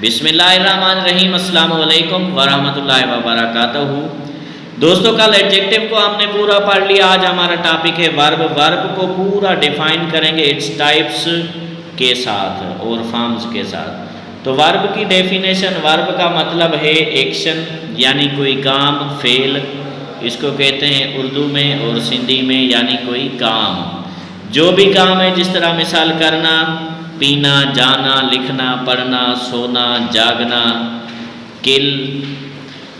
बिस्मिल्लाहिर्रहमानिर्रहीम, अस्सलामु अलैकुम वरहमतुल्लाहि वबरकातुहू। दोस्तों, कल एडजेक्टिव को हमने पूरा पढ़ लिया। आज हमारा टॉपिक है वर्ब। वर्ब को पूरा डिफाइन करेंगे इट्स टाइप्स के साथ और फॉर्म्स के साथ। तो वर्ब की डेफिनेशन, वर्ब का मतलब है एक्शन, यानी कोई काम, फेल इसको कहते हैं उर्दू में और सिंधी में, यानी कोई काम, जो भी काम है। जिस तरह मिसाल करना, पीना, जाना, लिखना, पढ़ना, सोना, जागना, किल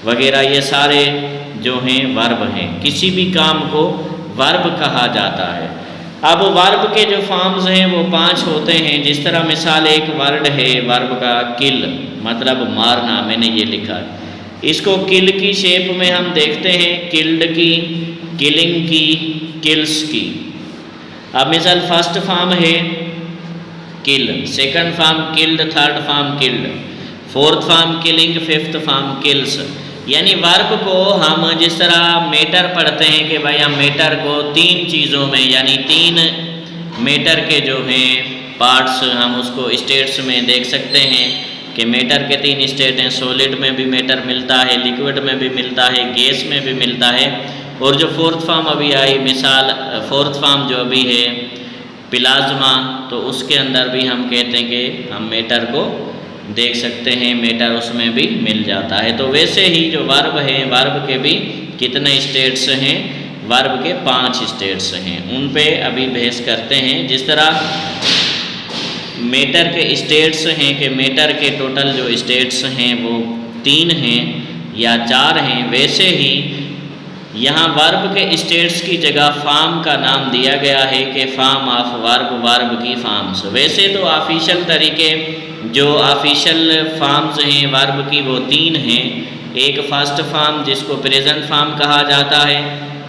वगैरह, ये सारे जो हैं वर्ब हैं। किसी भी काम को वर्ब कहा जाता है। अब वर्ब के जो फॉर्म्स हैं वो 5 होते हैं। जिस तरह मिसाल एक वर्ड है वर्ब का किल, मतलब मारना, मैंने ये लिखा है। इसको किल की शेप में हम देखते हैं, किल्ड की, किलिंग की, किल्स की। अब मिसाल फर्स्ट फॉर्म है kill, second form killed, third form killed, fourth form killing, fifth form kills. यानी वर्ब को हम जिस तरह मैटर पढ़ते हैं कि भाई हम मैटर को 3 चीज़ों में, यानी 3 मैटर के जो हैं पार्ट्स, हम उसको स्टेट्स में देख सकते हैं कि मैटर के 3 स्टेट हैं। सॉलिड में भी मैटर मिलता है, लिक्विड में भी मिलता है, गैस में भी मिलता है। और जो फोर्थ फॉर्म अभी आई मिसाल, फोर्थ फॉर्म जो अभी है प्लाज्मा, तो उसके अंदर भी हम कहते हैं कि हम मैटर को देख सकते हैं, मैटर उसमें भी मिल जाता है। तो वैसे ही जो वर्ब है, वर्ब के भी कितने स्टेट्स हैं? वर्ब के 5 स्टेट्स हैं। उन पे अभी बहस करते हैं। जिस तरह मैटर के स्टेट्स हैं कि मैटर के टोटल जो स्टेट्स हैं वो 3 हैं या 4 हैं, वैसे ही यहाँ वर्ब के स्टेट्स की जगह फॉर्म का नाम दिया गया है कि फॉर्म ऑफ वर्ब, वर्ब की फॉर्म्स। वैसे तो ऑफिशियल तरीके, जो ऑफिशियल फॉर्म्स हैं वर्ब की, वो 3 हैं। एक फर्स्ट फॉर्म जिसको प्रेजेंट फॉर्म कहा जाता है,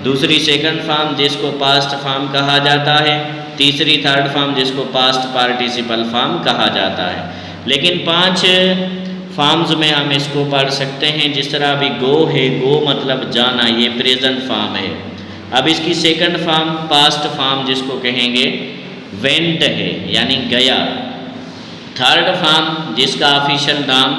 दूसरी सेकंड फॉर्म जिसको पास्ट फॉर्म कहा जाता है, तीसरी थर्ड फॉर्म जिसको पास्ट पार्टिसिपल फॉर्म कहा जाता है। लेकिन 5 फॉर्म्स में हम इसको पढ़ सकते हैं। जिस तरह अभी गो है, गो मतलब जाना, ये प्रेजेंट फॉर्म है। अब इसकी सेकंड फॉर्म पास्ट फॉर्म जिसको कहेंगे वेंट है, यानी गया। थर्ड फॉर्म जिसका ऑफिशियल नाम,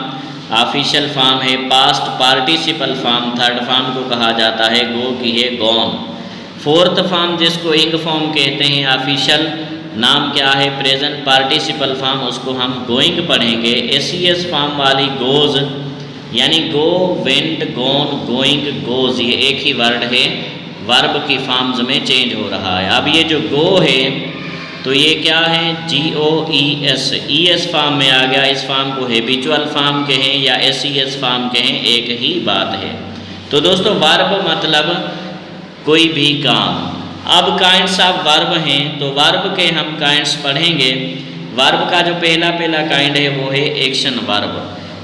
ऑफिशियल फॉर्म है past participle form, third form को कहा जाता है गो की है गॉन। फोर्थ फॉर्म जिसको इंग फॉर्म कहते हैं, ऑफिशियल नाम क्या है प्रेजेंट पार्टिसिपल फॉर्म, उसको हम गोइंग पढ़ेंगे। एस फॉर्म वाली गोज, यानी गो, वेंट, गॉन, गोइंग, गोज, ये एक ही वर्ड है, वर्ब की फॉर्म्स में चेंज हो रहा है। अब ये जो गो है तो ये क्या है? GOES, ES फॉर्म में आ गया। इस फॉर्म को हैबिचुअल फॉर्म कहें या SES फॉर्म कहें, एक ही बात है। तो दोस्तों, वर्ब मतलब कोई भी काम। अब काइंड्स ऑफ वर्ब हैं, तो वर्ब के हम काइंड्स पढ़ेंगे। वर्ब का जो पहला काइंड है वो है एक्शन वर्ब,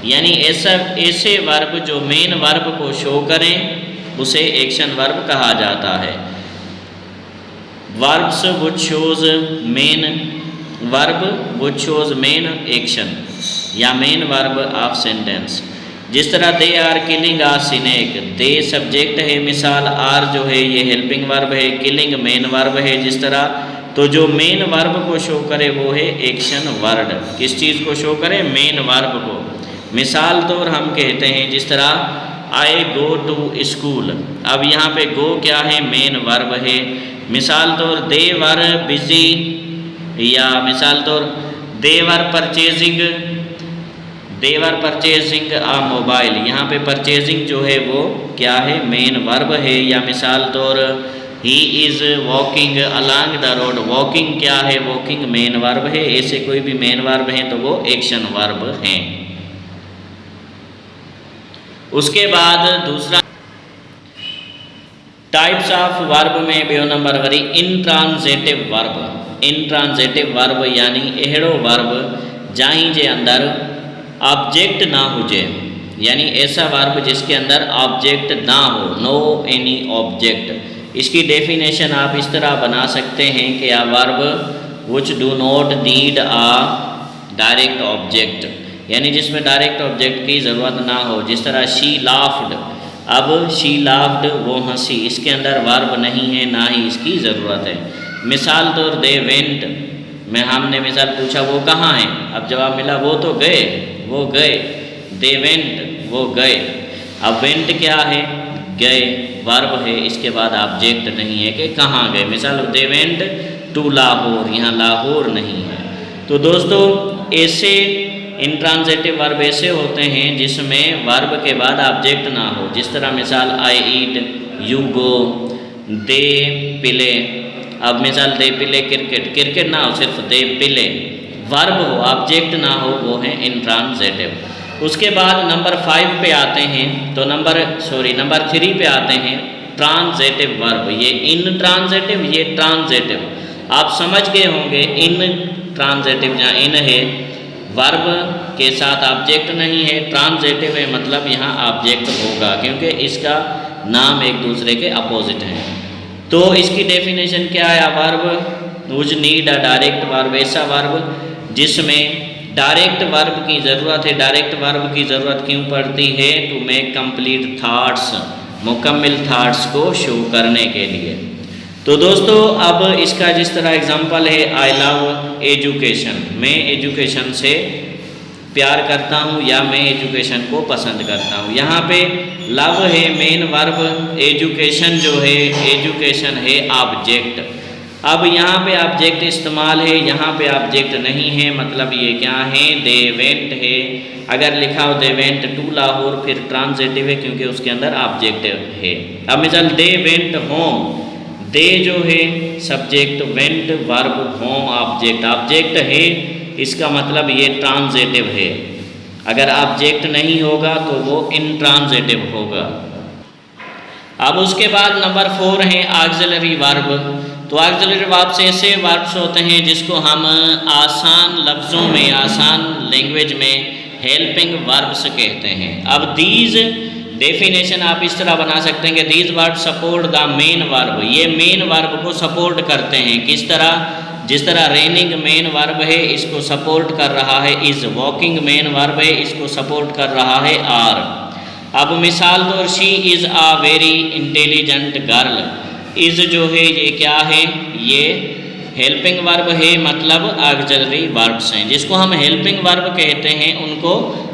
यानी ऐसे वर्ब जो मेन वर्ब को शो करें उसे एक्शन वर्ब कहा जाता है। Verbs which shows main verb, which shows main action या मेन वर्ब ऑफ सेंटेंस। जिस तरह they are killing a snake, they subject है, मिसाल आर जो है ये हेल्पिंग वर्ब है, किलिंग मेन वर्ब है। जिस तरह तो जो मेन वर्ब को शो करे वो है एक्शन वर्ड। किस चीज़ को शो करे? मेन वर्ब को। मिसाल तौर हम कहते हैं जिस तरह आई गो टू स्कूल। अब यहाँ पे गो क्या है? मेन वर्ब है। मिसाल तौर दे वर बिजी, या मिसाल तौर दे वर परचेजिंग, देवर परचेजिंग आ मोबाइल। यहाँ पे परचेजिंग जो है वो क्या है? मेन वर्ब है। या मिसाल तौर he is walking along the road, walking क्या है? वॉकिंग मेन वर्ब है। ऐसे कोई भी मेन वर्ब हैं तो वो एक्शन वर्ब हैं। उसके बाद दूसरा टाइप्स ऑफ वर्ब में ॿियो नंबर वरी इंट्रांजेटिव वर्ब। इंट्रांजेटिव वर्ब यानी अहिड़ो वर्ब जंहिं जे अंदर ऑब्जेक्ट ना हुजे, यानी ऐसा वर्ब जिसके अंदर ऑब्जेक्ट ना हो, नो एनी ऑब्जेक्ट। इसकी डेफिनेशन आप इस तरह बना सकते हैं कि a verb which do not need a direct object, यानी जिसमें डायरेक्ट ऑब्जेक्ट की ज़रूरत ना हो। जिस तरह शी लाफ्ड, अब शी लाफ्ड वो हंसी, इसके अंदर वर्ब नहीं है, ना ही इसकी ज़रूरत है। मिसाल तौर दे वेंट, मैं हमने मिसाल पूछा वो कहाँ हैं, अब जवाब मिला वो तो गए, वो गए, दे वेंट वो गए। अब वेंट क्या है, गए, वर्ब है, इसके बाद ऑब्जेक्ट नहीं है कि कहाँ गए। मिसाल दे वेंट टू लाहौर, यहाँ लाहौर नहीं है। तो दोस्तों ऐसे इंट्रांजिटिव वर्ब ऐसे होते हैं जिसमें वर्ब के बाद ऑब्जेक्ट ना हो। जिस तरह मिसाल आई ईट, यू गो, दे प्ले। अब मिसाल दे प्ले क्रिकेट, क्रिकेट ना हो, सिर्फ दे प्ले, वर्ब हो, ऑब्जेक्ट ना हो, वो है इंट्रांजिटिव। उसके बाद नंबर 5 पे आते हैं, तो नंबर 3 पे आते हैं ट्रांजिटिव वर्ब। ये इन ट्रांजिटिव, ये ट्रांजिटिव। आप समझ गए होंगे इन ट्रांजिटिव जहाँ इन है वर्ब के साथ ऑब्जेक्ट नहीं है, ट्रांजिटिव है मतलब यहाँ ऑब्जेक्ट होगा क्योंकि इसका नाम एक दूसरे के अपोजिट हैं। तो इसकी डेफिनेशन क्या है, verb was need a direct verb, ऐसा वर्ब जिसमें डायरेक्ट वर्ब की ज़रूरत है। डायरेक्ट वर्ब की ज़रूरत क्यों पड़ती है, टू मेक कंप्लीट थाट्स, मुकम्मल थाट्स को शो करने के लिए। तो दोस्तों अब इसका जिस तरह एग्जांपल है, आई लव एजुकेशन, मैं एजुकेशन से प्यार करता हूँ या मैं एजुकेशन को पसंद करता हूँ। यहाँ पे लव है मेन वर्ब, एजुकेशन जो है, एजुकेशन है ऑब्जेक्ट। अब यहाँ पे ऑब्जेक्ट इस्तेमाल है, यहाँ पे ऑब्जेक्ट नहीं है, मतलब ये क्या है, दे वेंट है। अगर लिखा हो दे वेंट टू लाहौर फिर ट्रांजिटिव है क्योंकि उसके अंदर ऑब्जेक्ट है। अब मिसाल दे वेंट होम, दे जो है subject, went verb, home object. Object है इसका मतलब ये ट्रांजिटिव है। अगर ऑब्जेक्ट नहीं होगा तो वो इंट्रांजिटिव होगा। अब उसके बाद नंबर 4 है ऑक्सिलरी वर्ब। तो ऑक्सिलरी वर्ब से ऐसे वर्ब्स होते हैं जिसको हम आसान लफ्ज़ों में, आसान लैंग्वेज में हेल्पिंग वर्ब्स कहते हैं। अब दीज डेफिनेशन आप इस तरह बना सकते हैं कि these verb support the main verb, ये मेन वर्ब को सपोर्ट करते हैं। किस तरह, जिस तरह रेनिंग मेन वर्ब है इसको सपोर्ट कर रहा है इज, वॉकिंग मेन वर्ब है इसको सपोर्ट कर रहा है आर। अब मिसाल तौर she is a very intelligent girl, is जो है ये क्या है, ये हेल्पिंग वर्ब है मतलब ऑक्सिलरी वर्ब्स हैं। जिसको हम हेल्पिंग वर्ब कहते हैं उनको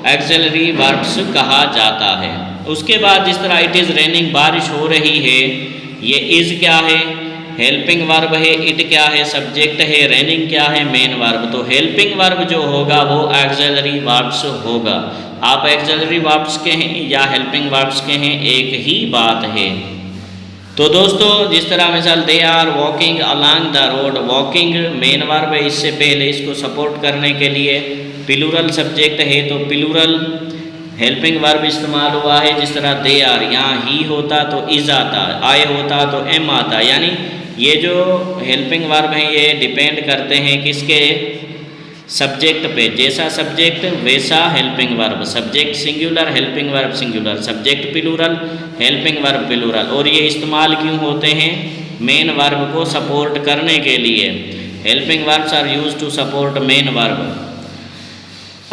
ऑक्सिलरी वर्ब्स कहा जाता है। उसके बाद जिस तरह इट इज़ रेनिंग, बारिश हो रही है, ये इज़ क्या है, हेल्पिंग वर्ब है, इट क्या है, सब्जेक्ट है, रेनिंग क्या है, मेन वर्ब। तो हेल्पिंग वर्ब जो होगा वो ऑक्सिलरी वर्ब्स होगा। आप ऑक्सिलरी वर्ब्स के हैं या हेल्पिंग वर्ब्स के हैं, एक ही बात है। तो दोस्तों जिस तरह मिसाल they are walking along the road, walking main verb है, इससे पहले इसको सपोर्ट करने के लिए प्लूरल सब्जेक्ट है तो प्लूरल हेल्पिंग वर्ब इस्तेमाल हुआ है। जिस तरह दे आर, यहाँ ही होता तो इज़ आता, आए होता तो एम आता। यानी ये जो हेल्पिंग वर्ब हैं ये डिपेंड करते हैं किसके, सब्जेक्ट पे। जैसा सब्जेक्ट वैसा helping verb, subject singular helping verb singular, subject plural helping verb plural. और ये इस्तेमाल क्यों होते हैं, मेन वर्ब को सपोर्ट करने के लिए। Helping verbs are used to support main verb.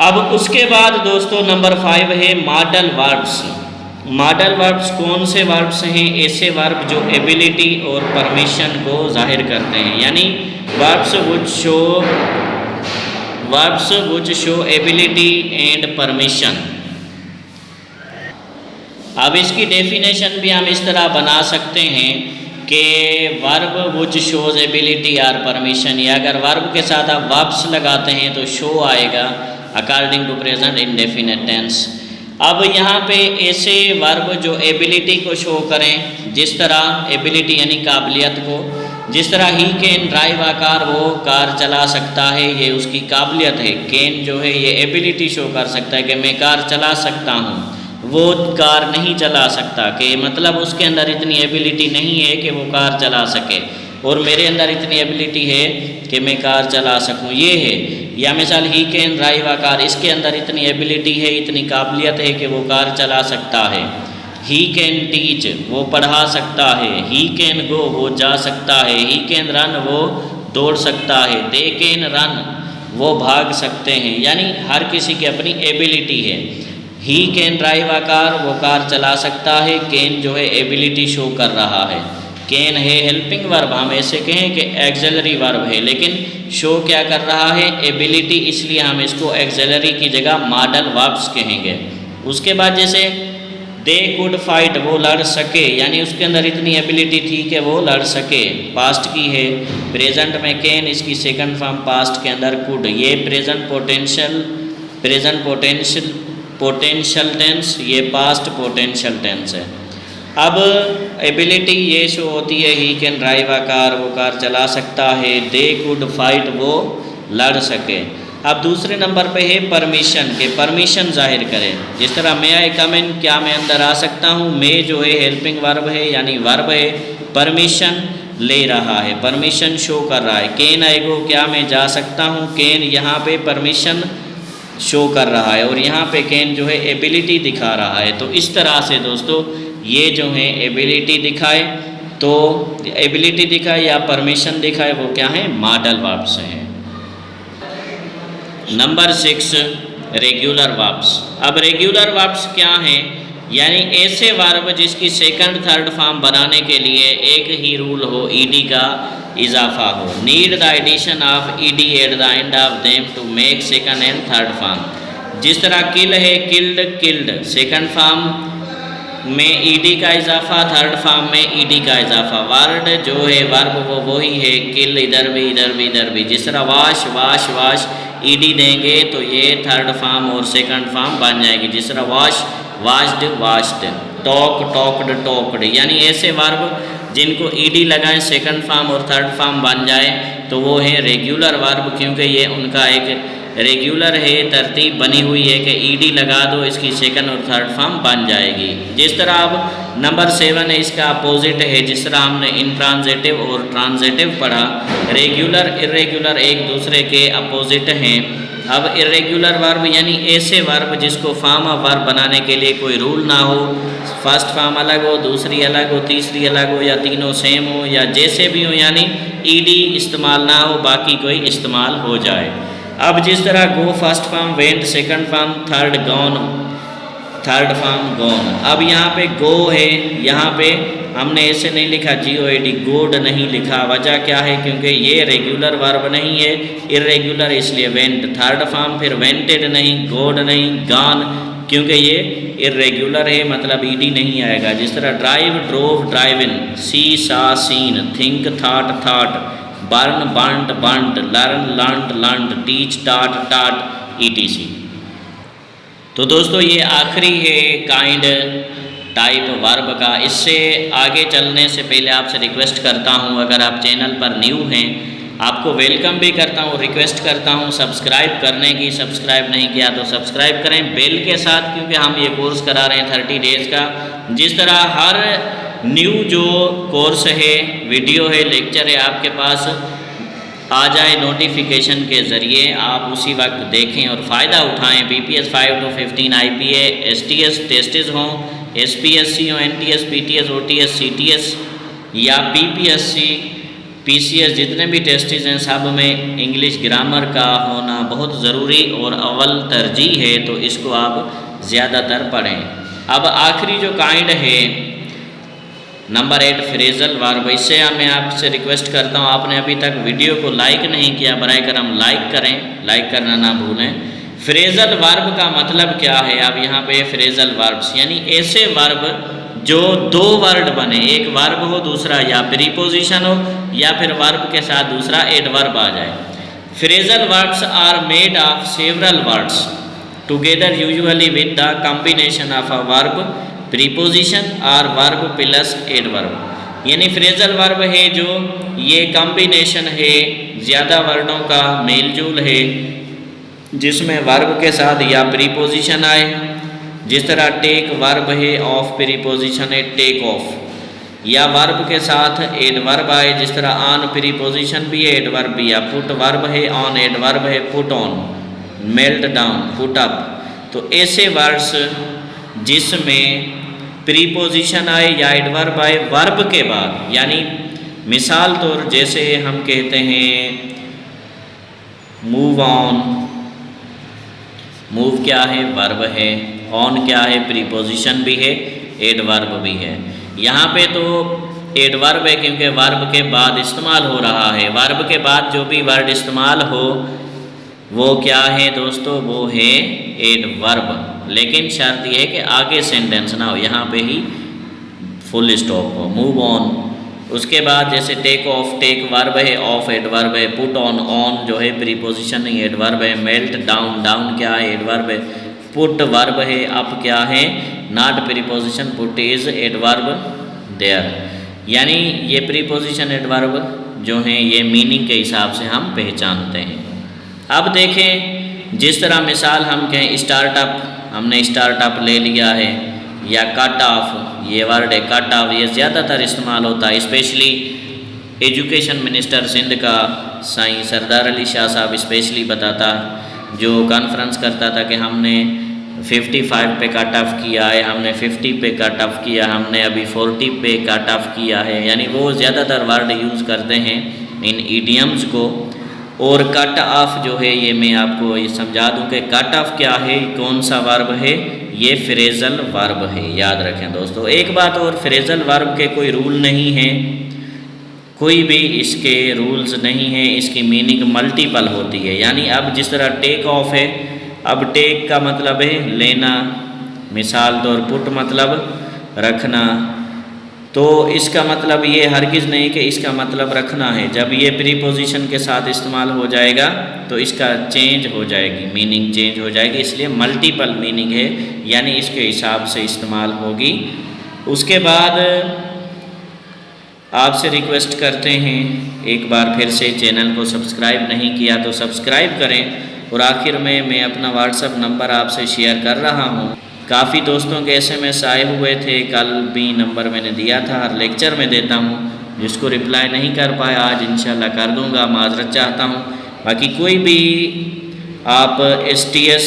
अब उसके बाद दोस्तों नंबर 5 है मॉडल वर्ब्स। मॉडल वर्ब्स कौन से वर्ब्स हैं, ऐसे वर्ब जो एबिलिटी और परमिशन को जाहिर करते हैं, यानी verbs which show ability and permission. अब इसकी डेफिनेशन भी हम इस तरह बना सकते हैं कि वर्ब व्हिच शोज एबिलिटी और परमिशन, या अगर वर्ब के साथ आप वर्ब्स लगाते हैं तो शो आएगा according to present indefinite tense. अब यहाँ पे ऐसे वर्ब जो एबिलिटी को शो करें, जिस तरह एबिलिटी यानी काबिलियत को, जिस तरह he can drive a car, वो कार चला सकता है, ये उसकी काबिलियत है। कैन जो है ये एबिलिटी शो कर सकता है कि मैं कार चला सकता हूँ, वो कार नहीं चला सकता, कि मतलब उसके अंदर इतनी एबिलिटी नहीं है कि वो कार चला सके, और मेरे अंदर इतनी एबिलिटी है कि मैं कार चला सकूँ, ये है। या मिसाल he can drive a car, इसके अंदर इतनी एबिलिटी है, इतनी काबिलियत है कि वो कार चला सकता है। ही कैन टीच, वो पढ़ा सकता है। ही कैन गो, वो जा सकता है। ही कैन रन, वो दौड़ सकता है। दे कैन रन, वो भाग सकते हैं। यानी हर किसी की अपनी एबिलिटी है। He can drive a car, वो कार चला सकता है। कैन जो है एबिलिटी शो कर रहा है कैन है हेल्पिंग वर्ब, हम ऐसे कहें कि एक्सेलरी वर्ब है, लेकिन शो क्या कर रहा है, एबिलिटी, इसलिए हम इसको एक्सेलरी की जगह मॉडल वर्ब्स कहेंगे। उसके बाद जैसे दे कुड फाइट, वो लड़ सके, यानी उसके अंदर इतनी एबिलिटी थी कि वो लड़ सके, पास्ट की है। प्रेजेंट में कैन, इसकी सेकंड फॉर्म पास्ट के अंदर कुड, ये प्रेजेंट पोटेंशियल टेंस, ये पास्ट पोटेंशियल टेंस है। अब एबिलिटी ये शो होती है, he can drive a car, वो कार चला सकता है। दे कुड फाइट, वो लड़ सके। अब दूसरे नंबर पे है परमिशन, के परमिशन जाहिर करें। जिस तरह मे आई कम इन, क्या मैं अंदर आ सकता हूँ, मे जो है हेल्पिंग वर्ब है यानी वर्ब है, परमिशन ले रहा है, परमिशन शो कर रहा है। कैन आई गो, क्या मैं जा सकता हूँ, कैन यहाँ पे परमिशन शो कर रहा है और यहाँ पे कैन जो है एबिलिटी दिखा रहा है। तो इस तरह से दोस्तों ये जो है एबिलिटी दिखाए, तो एबिलिटी दिखाए या परमिशन दिखाए, वो क्या है, मॉडल वर्ब्स हैं। Number 6 regular verbs. अब रेगुलर वर्ब्स क्या हैं, यानी ऐसे वर्ब जिसकी सेकंड थर्ड फॉर्म बनाने के लिए एक ही रूल हो, ईडी का इजाफा हो। Need the addition of ED at the end of them to make second and third form. जिस तरह किल है, किल्ड, किल्ड, सेकंड फॉर्म में ईडी का इजाफा, थर्ड फॉर्म में ईडी का इजाफा। वर्ड जो है वर्ब वो वही है, किल इधर भी इधर भी इधर भी। जिस तरह वाश, वाश, वाश, ईडी देंगे तो ये थर्ड फॉर्म और सेकंड फॉर्म बन जाएगी। जिस तरह wash, washed, washed, talk, talked, talked. यानी ऐसे वर्ब जिनको ईडी लगाएं सेकंड फॉर्म और थर्ड फॉर्म बन जाए तो वो है रेगुलर वर्ब, क्योंकि ये उनका एक रेगुलर है, तरतीब बनी हुई है कि ईडी लगा दो इसकी सेकंड और थर्ड फॉर्म बन जाएगी। जिस तरह अब नंबर 7 है, इसका अपोजिट है। जिस तरह हमने इंट्रांजिटिव और ट्रांजिटिव पढ़ा, रेगुलर इर्रेगुलर एक दूसरे के अपोजिट हैं। अब इर्रेगुलर वर्ब यानी ऐसे वर्ब जिसको फॉर्म ऑफ वर्ब बनाने के लिए कोई रूल ना हो, फर्स्ट फॉर्म अलग हो, दूसरी अलग हो, तीसरी अलग हो, या तीनों सेम हो, या जैसे भी हो, यानी ईडी इस्तेमाल ना हो, बाकी कोई इस्तेमाल हो जाए। अब जिस तरह go first form, went second form, third gone, third form gone. अब यहाँ पे गो है, यहाँ पे हमने ऐसे नहीं लिखा GOAD, गोड नहीं लिखा। वजह क्या है, क्योंकि ये रेगुलर वर्ब नहीं है, इर्रेगुलर, इसलिए वेंट। थर्ड फॉर्म फिर वेंटेड नहीं, गोड नहीं, गॉन, क्योंकि ये इर्रेगुलर है, मतलब ईडी नहीं आएगा। जिस तरह drive, drove, driven, see, saw, seen, think, thought, thought, burn, burned, burned, learn, learned, learned, teach, taught, taught, ETC। तो दोस्तों ये आखिरी है काइंड टाइप वर्ब का। इससे आगे चलने से पहले आपसे रिक्वेस्ट करता हूँ, अगर आप चैनल पर न्यू हैं, आपको वेलकम भी करता हूँ, रिक्वेस्ट करता हूँ सब्सक्राइब करने की। सब्सक्राइब नहीं किया तो सब्सक्राइब करें बेल के साथ, क्योंकि हम ये कोर्स करा रहे हैं 30 डेज़ का। जिस तरह हर न्यू जो कोर्स है, वीडियो है, लेक्चर है, आपके पास आ जाए नोटिफिकेशन के ज़रिए, आप उसी वक्त देखें और फ़ायदा उठाएं। BPS 5 to 15 IPA STS टेस्टेज हों, SPSC हो, NTS, PTS, OTS, CTS या PPSC, PCS, जितने भी टेस्टेज हैं सब में इंग्लिश ग्रामर का होना बहुत ज़रूरी और अव्वल तरजीह है, तो इसको आप ज़्यादातर पढ़ें। अब आखिरी जो काइंड है नंबर 8 फ्रेजल वर्ब। इससे मैं आपसे रिक्वेस्ट करता हूँ, आपने अभी तक वीडियो को लाइक नहीं किया, बराए करम लाइक करें, लाइक करना ना भूलें। फ्रेजल वर्ब का मतलब क्या है, अब यहाँ पे फ्रेजल वर्ब्स यानी ऐसे वर्ब जो दो वर्ड बने, एक वर्ब हो, दूसरा या प्रीपोजिशन हो, या फिर वर्ब के साथ दूसरा एडवर्ब आ जाए। Phrasal verbs are made of several words together, usually with the combination of a verb, preposition और वर्ब प्लस एडवर्ब। यानी फ्रेजल वर्ब है जो ये कॉम्बिनेशन है, ज़्यादा वर्डों का मेलजोल है, जिसमें वर्ब के साथ या प्रीपोजिशन आए। जिस तरह टेक वर्ब है, ऑफ प्रीपोजिशन है, टेक ऑफ, या वर्ब के साथ एडवर्ब आए। जिस तरह ऑन प्रीपोजिशन भी है, एडवर्ब भी है। पुट वर्ब है, ऑन एडवर्ब है, put on, melt down, put up. तो ऐसे वर्ड्स जिसमें प्रीपोजिशन आए या एडवर्ब आए वर्ब के बाद, यानी मिसाल तौर जैसे हम कहते हैं मूव ऑन, मूव क्या है, वर्ब है, ऑन क्या है, प्रीपोजिशन भी है, एडवर्ब भी है। यहाँ पे तो एडवर्ब है क्योंकि वर्ब के बाद इस्तेमाल हो रहा है। वर्ब के बाद जो भी वर्ड इस्तेमाल हो वो क्या है दोस्तों, वो है एडवर्ब। लेकिन शर्त यह है कि आगे सेंटेंस ना हो, यहाँ पे ही फुल स्टॉप हो। मूव ऑन, उसके बाद जैसे टेक ऑफ, टेक वर्ब है, ऑफ एडवर्ब है। पुट ऑन, ऑन जो है प्रीपोजिशन नहीं एडवर्ब है। मेल्ट डाउन, डाउन क्या है, एडवर्ब है। पुट वर्ब है, अप क्या है, not preposition, put is adverb there. यानी ये प्रीपोजिशन एडवर्ब जो हैं ये मीनिंग के हिसाब से हम पहचानते हैं। अब देखें, जिस तरह मिसाल हम कहें स्टार्टअप, हमने स्टार्टअप ले लिया है, या कट ऑफ, ये वर्ड है कट ऑफ, ये ज़्यादातर इस्तेमाल होता है। स्पेशली एजुकेशन मिनिस्टर सिंध का साईं सरदार अली शाह साहब स्पेशली बताता, जो कॉन्फ्रेंस करता था कि हमने 55 पे कट ऑफ किया है, हमने 50 पे कट ऑफ किया, हमने अभी 40 पे कट ऑफ किया है। यानी वो ज़्यादातर वर्ड यूज़ करते हैं इन ईडियम्स को। और कट ऑफ जो है ये मैं आपको ये समझा दूं कि कट ऑफ क्या है, कौन सा वर्ब है, ये फ्रेजल वर्ब है, याद रखें दोस्तों। एक बात और, फ्रेजल वर्ब के कोई रूल नहीं है, कोई भी इसके रूल्स नहीं है, इसकी मीनिंग मल्टीपल होती है। यानी अब जिस तरह टेक ऑफ है, अब टेक का मतलब है लेना, मिसाल तौर पुट मतलब रखना, तो इसका मतलब ये हरगिज़ नहीं कि इसका मतलब रखना है। जब ये प्रीपोजिशन के साथ इस्तेमाल हो जाएगा तो इसका चेंज हो जाएगी, मीनिंग चेंज हो जाएगी, इसलिए मल्टीपल मीनिंग है, यानी इसके हिसाब से इस्तेमाल होगी। उसके बाद आपसे रिक्वेस्ट करते हैं, एक बार फिर से चैनल को सब्सक्राइब नहीं किया तो सब्सक्राइब करें। और आखिर में मैं अपना व्हाट्सअप नंबर आपसे शेयर कर रहा हूँ। काफ़ी दोस्तों के SMS आए हुए थे, कल भी नंबर मैंने दिया था, हर लेक्चर में देता हूँ। जिसको रिप्लाई नहीं कर पाया आज इंशाल्लाह कर दूँगा, माजरत चाहता हूँ। बाकी कोई भी आप STS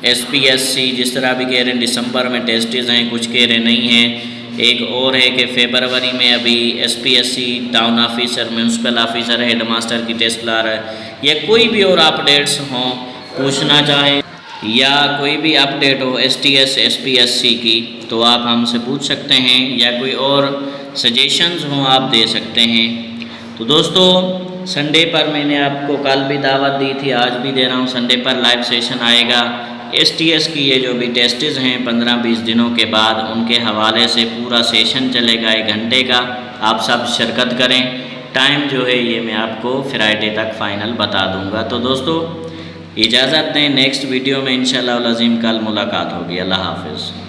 SPSC जिस तरह भी कह रहे हैं, दिसंबर में टेस्टेज हैं, कुछ कह रहे नहीं हैं। एक और है कि फरवरी में अभी SPSC town officer, municipal officer, head master की टेस्ट ला रहा है। या कोई भी और अपडेट्स हों, पूछना चाहें, या कोई भी अपडेट हो STS SPSC की, तो आप हमसे पूछ सकते हैं, या कोई और सजेशंस हों आप दे सकते हैं। तो दोस्तों, संडे पर मैंने आपको कल भी दावत दी थी, आज भी दे रहा हूँ, संडे पर लाइव सेशन आएगा। STS की ये जो भी टेस्टेज हैं 15-20 दिनों के बाद, उनके हवाले से पूरा सेशन चलेगा 1 घंटे का। आप सब शिरकत करें। टाइम जो है ये मैं आपको फ्राइडे तक फाइनल बता दूंगा। तो दोस्तों इजाज़त दें, नेक्स्ट वीडियो में इंशाअल्लाह अज़ीम कल मुलाकात होगी। अल्लाह हाफ़िज़।